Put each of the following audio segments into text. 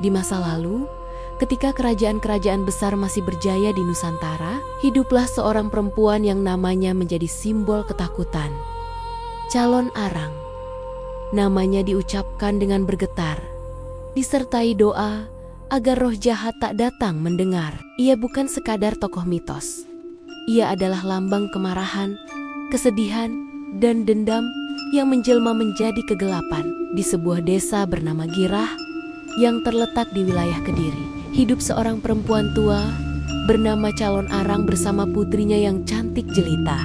Di masa lalu, ketika kerajaan-kerajaan besar masih berjaya di Nusantara, hiduplah seorang perempuan yang namanya menjadi simbol ketakutan. Calon Arang. Namanya diucapkan dengan bergetar, disertai doa agar roh jahat tak datang mendengar. Ia bukan sekadar tokoh mitos. Ia adalah lambang kemarahan, kesedihan, dan dendam yang menjelma menjadi kegelapan di sebuah desa bernama Girah yang terletak di wilayah Kediri. Hidup seorang perempuan tua bernama Calon Arang bersama putrinya yang cantik jelita,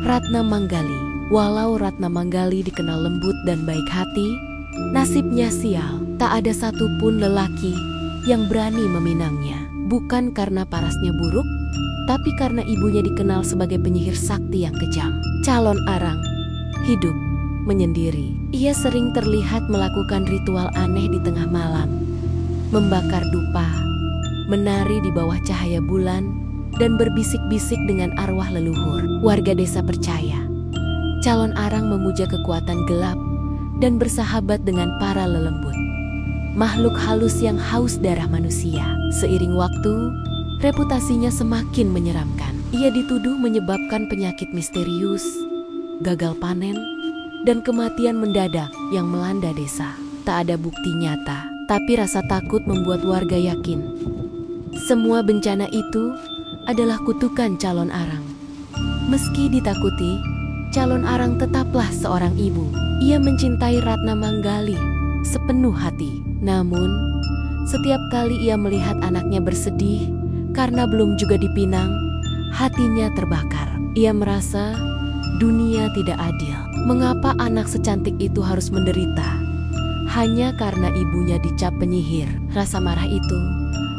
Ratna Manggali. Walau Ratna Manggali dikenal lembut dan baik hati, nasibnya sial. Tak ada satupun lelaki yang berani meminangnya. Bukan karena parasnya buruk, tapi karena ibunya dikenal sebagai penyihir sakti yang kejam. Calon Arang hidup menyendiri. Ia sering terlihat melakukan ritual aneh di tengah malam, membakar dupa, menari di bawah cahaya bulan, dan berbisik-bisik dengan arwah leluhur. Warga desa percaya Calon Arang memuja kekuatan gelap dan bersahabat dengan para lelembut, makhluk halus yang haus darah manusia. Seiring waktu, reputasinya semakin menyeramkan. Ia dituduh menyebabkan penyakit misterius, gagal panen, dan kematian mendadak yang melanda desa. Tak ada bukti nyata, tapi rasa takut membuat warga yakin semua bencana itu adalah kutukan Calon Arang. Meski ditakuti, Calon Arang tetaplah seorang ibu. Ia mencintai Ratna Manggali sepenuh hati. Namun, setiap kali ia melihat anaknya bersedih karena belum juga dipinang, hatinya terbakar. Ia merasa dunia tidak adil. Mengapa anak secantik itu harus menderita hanya karena ibunya dicap penyihir? Rasa marah itu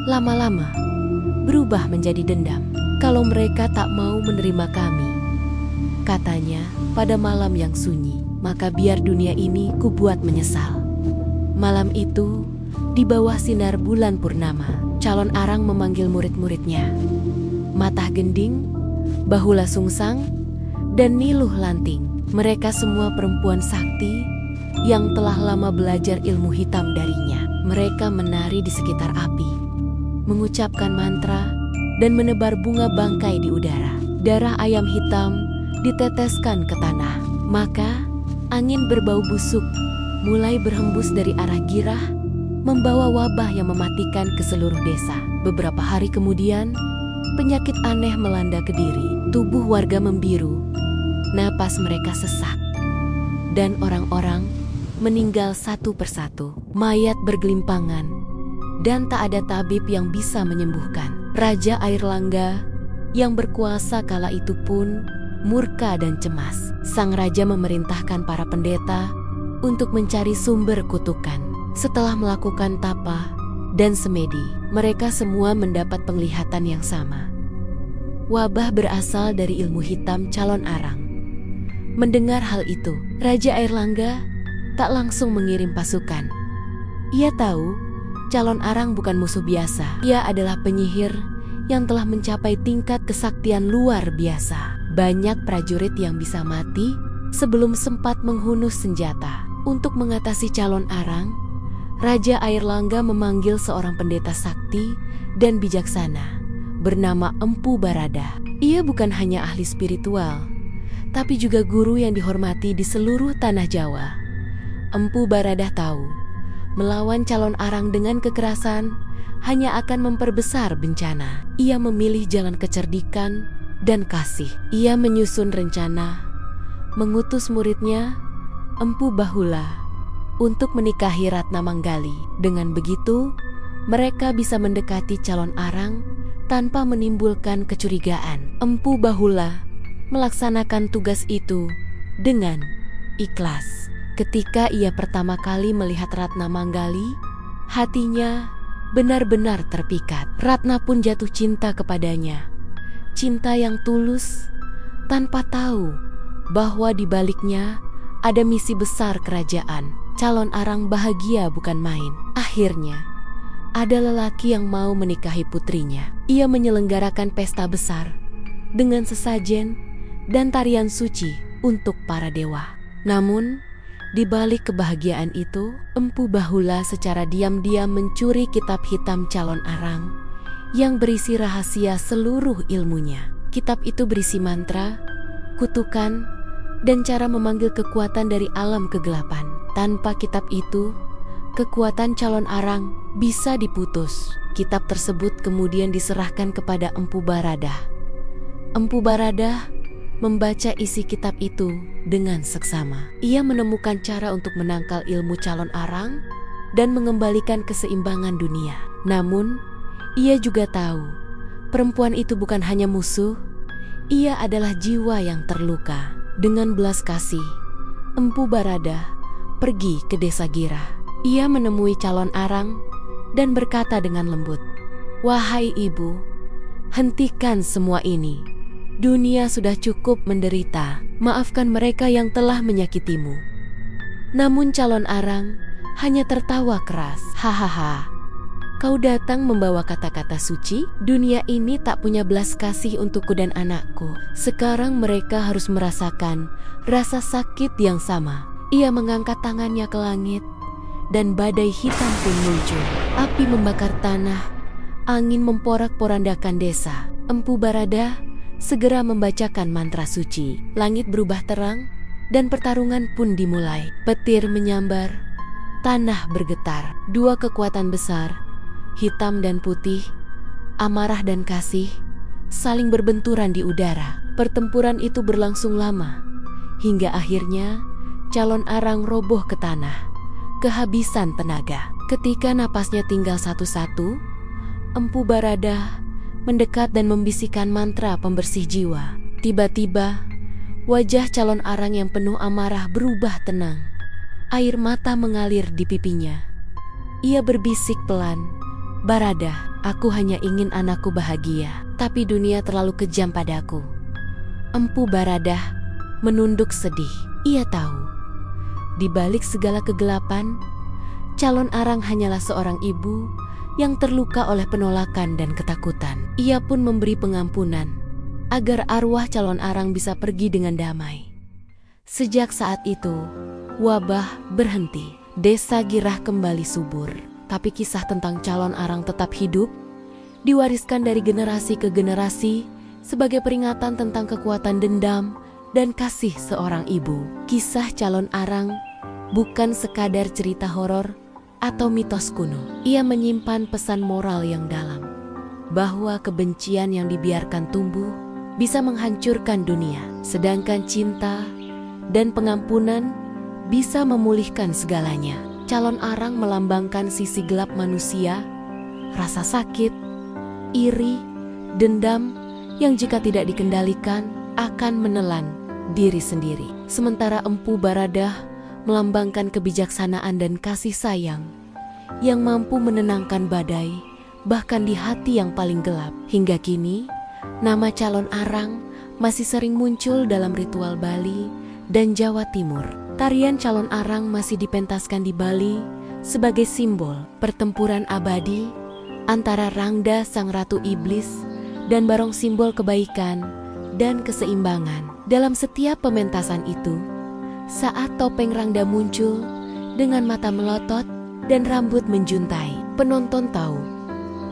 lama-lama berubah menjadi dendam. Kalau mereka tak mau menerima kami, katanya pada malam yang sunyi, maka biar dunia ini kubuat menyesal. Malam itu, di bawah sinar bulan purnama, Calon Arang memanggil murid-muridnya, Matah Gending, Bahula Sungsang, dan Niluh Lanting. Mereka semua perempuan sakti yang telah lama belajar ilmu hitam darinya. Mereka menari di sekitar api, mengucapkan mantra, dan menebar bunga bangkai di udara. Darah ayam hitam diteteskan ke tanah. Maka angin berbau busuk mulai berhembus dari arah Girah, membawa wabah yang mematikan ke seluruh desa. Beberapa hari kemudian, penyakit aneh melanda Kediri. Tubuh warga membiru, napas mereka sesak, dan orang-orang meninggal satu persatu. Mayat bergelimpangan, dan tak ada tabib yang bisa menyembuhkan. Raja Airlangga yang berkuasa kala itu pun murka dan cemas. Sang raja memerintahkan para pendeta untuk mencari sumber kutukan. Setelah melakukan tapa dan semedi, mereka semua mendapat penglihatan yang sama. Wabah berasal dari ilmu hitam Calon Arang. Mendengar hal itu, Raja Airlangga tak langsung mengirim pasukan. Ia tahu Calon Arang bukan musuh biasa. Ia adalah penyihir yang telah mencapai tingkat kesaktian luar biasa. Banyak prajurit yang bisa mati sebelum sempat menghunus senjata. Untuk mengatasi Calon Arang, Raja Airlangga memanggil seorang pendeta sakti dan bijaksana bernama Empu Barada. Ia bukan hanya ahli spiritual, tapi juga guru yang dihormati di seluruh tanah Jawa. Empu Barada tahu melawan Calon Arang dengan kekerasan hanya akan memperbesar bencana. Ia memilih jalan kecerdikan dan kasih. Ia menyusun rencana, mengutus muridnya, Empu Bahula, untuk menikahi Ratna Manggali. Dengan begitu, mereka bisa mendekati Calon Arang tanpa menimbulkan kecurigaan. Empu Bahula melaksanakan tugas itu dengan ikhlas. Ketika ia pertama kali melihat Ratna Manggali, hatinya benar-benar terpikat. Ratna pun jatuh cinta kepadanya. Cinta yang tulus, tanpa tahu bahwa di baliknya ada misi besar kerajaan. Calon Arang bahagia bukan main. Akhirnya, ada lelaki yang mau menikahi putrinya. Ia menyelenggarakan pesta besar dengan sesajen dan tarian suci untuk para dewa. Namun, Di balik kebahagiaan itu, Empu Bahula secara diam-diam mencuri kitab hitam calon arang yang berisi rahasia seluruh ilmunya. Kitab itu berisi mantra, kutukan, dan cara memanggil kekuatan dari alam kegelapan. Tanpa kitab itu, kekuatan calon arang bisa diputus. Kitab tersebut kemudian diserahkan kepada Empu Baradah. Empu Baradah membaca isi kitab itu dengan seksama. Ia menemukan cara untuk menangkal ilmu calon arang dan mengembalikan keseimbangan dunia. Namun, ia juga tahu perempuan itu bukan hanya musuh, ia adalah jiwa yang terluka. Dengan belas kasih, Empu Baradah pergi ke desa Gira. Ia menemui calon arang dan berkata dengan lembut, "Wahai ibu, hentikan semua ini. Dunia sudah cukup menderita. Maafkan mereka yang telah menyakitimu." Namun calon arang hanya tertawa keras. "Hahaha, kau datang membawa kata-kata suci? Dunia ini tak punya belas kasih untukku dan anakku. Sekarang mereka harus merasakan rasa sakit yang sama." Ia mengangkat tangannya ke langit, dan badai hitam pun muncul. Api membakar tanah, angin memporak-porandakan desa. Empu Baradah segera membacakan mantra suci. Langit berubah terang, dan pertarungan pun dimulai. Petir menyambar, tanah bergetar. Dua kekuatan besar, hitam dan putih, amarah dan kasih, saling berbenturan di udara. Pertempuran itu berlangsung lama, hingga akhirnya calon arang roboh ke tanah, kehabisan tenaga. Ketika napasnya tinggal satu-satu, Empu Baradah mendekat dan membisikkan mantra pembersih jiwa. Tiba-tiba, wajah calon arang yang penuh amarah berubah tenang. Air mata mengalir di pipinya. Ia berbisik pelan, "Baradah, aku hanya ingin anakku bahagia, tapi dunia terlalu kejam padaku." Empu Baradah menunduk sedih. Ia tahu, di balik segala kegelapan, calon arang hanyalah seorang ibu yang terluka oleh penolakan dan ketakutan. Ia pun memberi pengampunan agar arwah calon arang bisa pergi dengan damai. Sejak saat itu, wabah berhenti. Desa Girah kembali subur. Tapi kisah tentang calon arang tetap hidup, diwariskan dari generasi ke generasi sebagai peringatan tentang kekuatan dendam dan kasih seorang ibu. Kisah calon arang bukan sekadar cerita horor atau mitos kuno. Ia menyimpan pesan moral yang dalam, bahwa kebencian yang dibiarkan tumbuh bisa menghancurkan dunia, sedangkan cinta dan pengampunan bisa memulihkan segalanya. Calon arang melambangkan sisi gelap manusia, rasa sakit, iri, dendam yang jika tidak dikendalikan akan menelan diri sendiri. Sementara Empu Baradah melambangkan kebijaksanaan dan kasih sayang yang mampu menenangkan badai, bahkan di hati yang paling gelap. Hingga kini, nama calon arang masih sering muncul dalam ritual Bali dan Jawa Timur. Tarian calon arang masih dipentaskan di Bali sebagai simbol pertempuran abadi antara Rangda sang ratu iblis dan Barong simbol kebaikan dan keseimbangan. Dalam setiap pementasan itu, saat topeng Rangda muncul dengan mata melotot dan rambut menjuntai, penonton tahu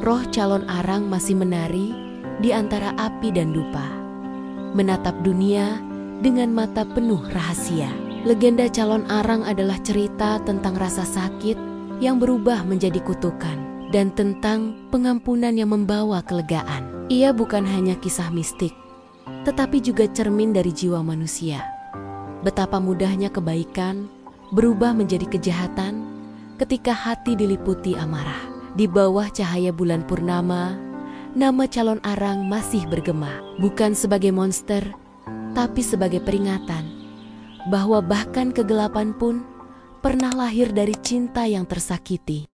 roh calon arang masih menari di antara api dan dupa, menatap dunia dengan mata penuh rahasia. Legenda calon arang adalah cerita tentang rasa sakit yang berubah menjadi kutukan dan tentang pengampunan yang membawa kelegaan. Ia bukan hanya kisah mistik, tetapi juga cermin dari jiwa manusia. Betapa mudahnya kebaikan berubah menjadi kejahatan ketika hati diliputi amarah. Di bawah cahaya bulan purnama, nama calon arang masih bergema, bukan sebagai monster, tapi sebagai peringatan bahwa bahkan kegelapan pun pernah lahir dari cinta yang tersakiti.